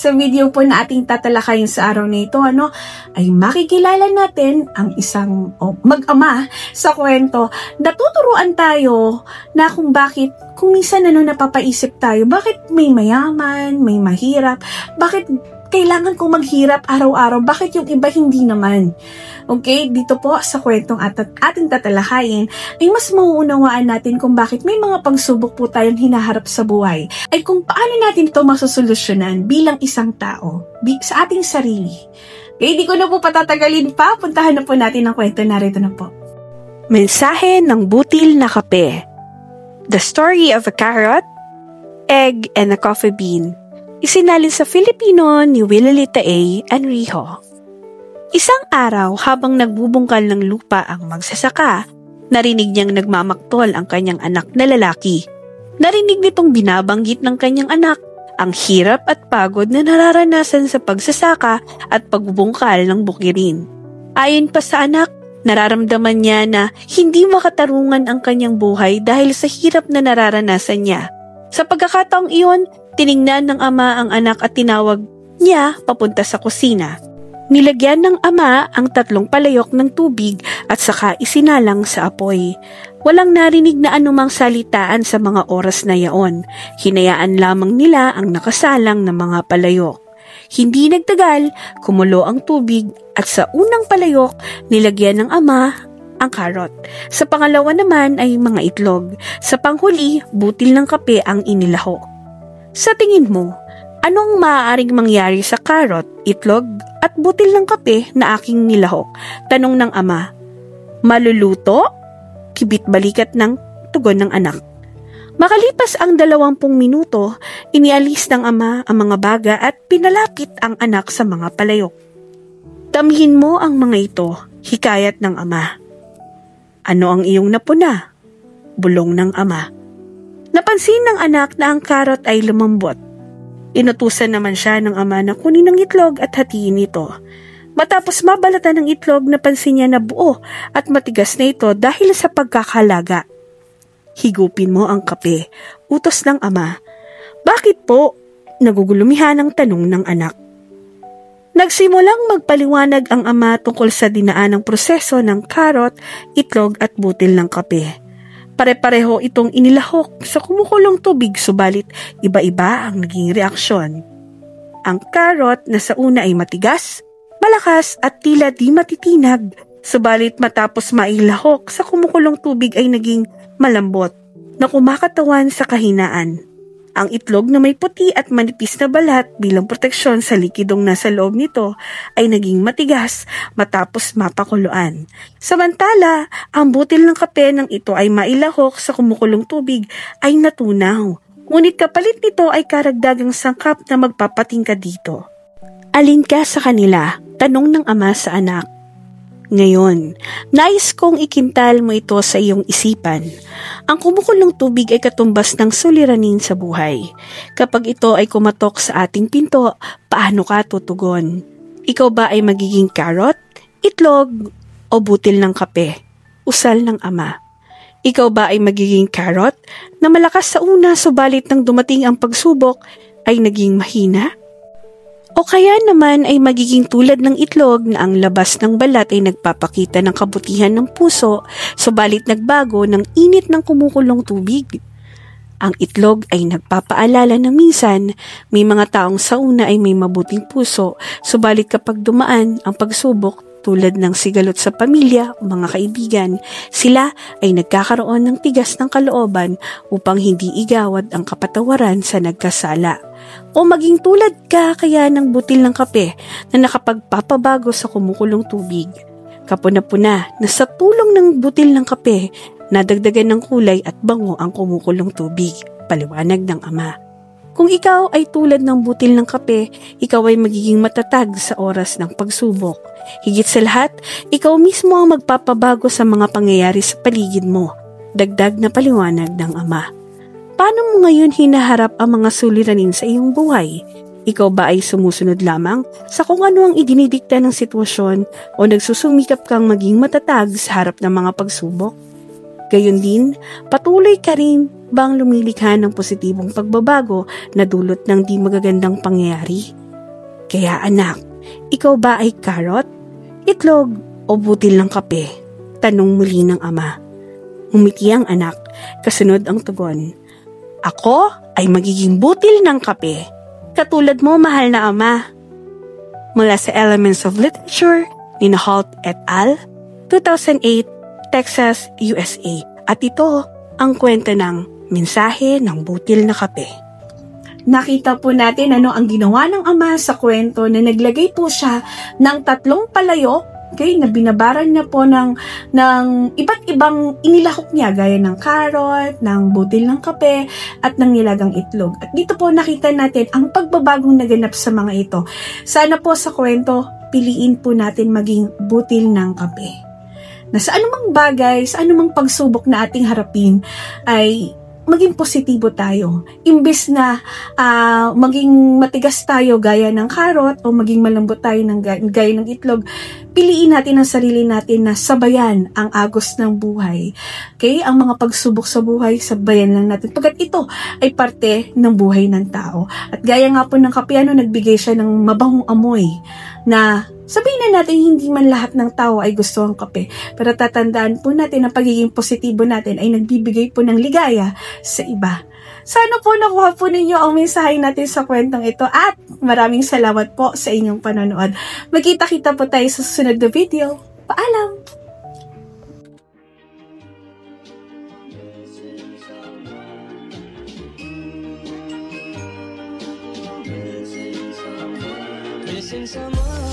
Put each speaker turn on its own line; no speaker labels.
Sa video po na ating tatalakayin sa araw na ito, ay makikilala natin ang isang mag-ama sa kwento. Natuturuan tayo na kung bakit, kung minsan napapaisip tayo, bakit may mayaman, may mahirap, bakit kailangan kong maghirap araw-araw, bakit yung iba hindi naman? Okay, dito po sa kwentong ating tatalakayin ay mas mauunawaan natin kung bakit may mga pagsubok po tayong hinaharap sa buhay, ay kung paano natin ito masosolusyonan bilang isang tao, sa ating sarili. Okay, di ko na po patatagalin pa, puntahan na po natin ang kwento, narito na po.
Mensahe ng butil na kape. The story of a carrot, egg, and a coffee bean. Isinalin sa Filipino ni Willalita A. Enrijo. Isang araw habang nagbubungkal ng lupa ang magsasaka, narinig niyang nagmamaktol ang kanyang anak na lalaki. Narinig nitong binabanggit ng kanyang anak ang hirap at pagod na nararanasan sa pagsasaka at pagbubungkal ng bukirin. Ayon pa sa anak, nararamdaman niya na hindi makatarungan ang kanyang buhay dahil sa hirap na nararanasan niya. Sa pagkakataong iyon, tiningnan ng ama ang anak at tinawag niya papunta sa kusina. Nilagyan ng ama ang 3 palayok ng tubig at saka isinalang sa apoy. Walang narinig na anumang salitaan sa mga oras na yaon. Hinayaan lamang nila ang nakasalang na mga palayok. Hindi nagtagal, kumulo ang tubig at sa unang palayok, nilagyan ng ama ang karot. Sa pangalawa naman ay mga itlog. Sa panghuli, butil ng kape ang inilahok. Sa tingin mo, anong maaaring mangyari sa karot, itlog, at butil ng kape na aking nilahok? Tanong ng ama. Maluluto? Kibit balikat ng tugon ng anak. Makalipas ang 20 minuto, inialis ng ama ang mga baga at pinalapit ang anak sa mga palayok. Damhin mo ang mga ito, hikayat ng ama. Ano ang iyong napuna? Bulong ng ama. Napansin ng anak na ang karot ay lumambot. Inutusan naman siya ng ama na kunin ng itlog at hatiin ito. Matapos mabalatan ng itlog, napansin niya na buo at matigas na ito dahil sa pagkakalaga. Higupin mo ang kape, utos ng ama. Bakit po? Nagugulumihan ang tanong ng anak. Nagsimulang magpaliwanag ang ama tungkol sa dinaanang proseso ng karot, itlog at butil ng kape. Pare-pareho itong inilahok sa kumukulong tubig, subalit iba-iba ang naging reaksyon. Ang karot na sa una ay matigas, malakas at tila di matitinag, subalit matapos mailahok sa kumukulong tubig ay naging malambot na kumakatawan sa kahinaan. Ang itlog na may puti at manipis na balat bilang proteksyon sa likidong nasa loob nito ay naging matigas matapos mapakuluan. Samantala, ang butil ng kape ng ito ay mailahok sa kumukulong tubig ay natunaw. Ngunit kapalit nito ay karagdagang sangkap na magpapatingka dito. Alin ka sa kanila? Tanong ng ama sa anak. Ngayon, nais kong ikintal mo ito sa iyong isipan. Ang kumukulong tubig ay katumbas ng suliranin sa buhay. Kapag ito ay kumatok sa ating pinto, paano ka tutugon? Ikaw ba ay magiging karot, itlog, o butil ng kape? Usal ng ama. Ikaw ba ay magiging karot na malakas sa una subalit nang dumating ang pagsubok ay naging mahina? O kaya naman ay magiging tulad ng itlog na ang labas ng balat ay nagpapakita ng kabutihan ng puso, subalit nagbago ng init ng kumukulong tubig. Ang itlog ay nagpapaalala na minsan may mga taong sa una ay may mabuting puso, subalit kapag dumaan ang pagsubok tulad ng sigalot sa pamilya o mga kaibigan, sila ay nagkakaroon ng tigas ng kalooban upang hindi igawad ang kapatawaran sa nagkasala. O maging tulad ka kaya ng butil ng kape na nakapagpapabago sa kumukulong tubig. Kapuna-puna na sa tulong ng butil ng kape, nadagdagan ng kulay at bango ang kumukulong tubig, paliwanag ng ama. Kung ikaw ay tulad ng butil ng kape, ikaw ay magiging matatag sa oras ng pagsubok. Higit sa lahat, ikaw mismo ang magpapabago sa mga pangyayari sa paligid mo. Dagdag na paliwanag ng ama. Paano mo ngayon hinaharap ang mga suliranin sa iyong buhay? Ikaw ba ay sumusunod lamang sa kung ano ang idinidikta ng sitwasyon o nagsusumikap kang maging matatag sa harap ng mga pagsubok? Gayon din, patuloy ka rin bang lumilikha ng positibong pagbabago na dulot ng di magagandang pangyayari? Kaya anak, ikaw ba ay karot, itlog o butil ng kape? Tanong muli ng ama. Umiti ang anak, kasunod ang tugon. Ako ay magiging butil ng kape. Katulad mo, mahal na ama. Mula sa Elements of Literature ni Holt et al., 2008, Texas, USA. At ito ang kwento ng mensahe ng butil na kape.
Nakita po natin ang ginawa ng ama sa kwento na naglagay po siya ng 3 palayok, na binabaran niya po ng iba't ibang inilahok niya gaya ng carrot, ng butil ng kape, at ng nilagang itlog. At dito po nakita natin ang pagbabagong naganap sa mga ito. Sana po sa kwento, piliin po natin maging butil ng kape. Na sa anumang bagay, sa anumang pagsubok na ating harapin, ay maging positibo tayo. Imbes na maging matigas tayo gaya ng carrot o maging malambot tayo gaya ng itlog, piliin natin ang sarili natin na sabayan ang agos ng buhay. Okay? Ang mga pagsubok sa buhay, sabayan lang natin. Pagkat ito ay parte ng buhay ng tao. At gaya nga po ng kape, nagbigay siya ng mabahong amoy na sabihin na natin hindi man lahat ng tao ay gusto ang kape. Pero tatandaan po natin na pagiging positibo natin ay nagbibigay po ng ligaya sa iba. Sana po nakuha po ninyo ang mensahe natin sa kwentong ito at maraming salamat po sa inyong panonood. Magkita-kita po tayo sa susunod na video. Paalam!
Missing someone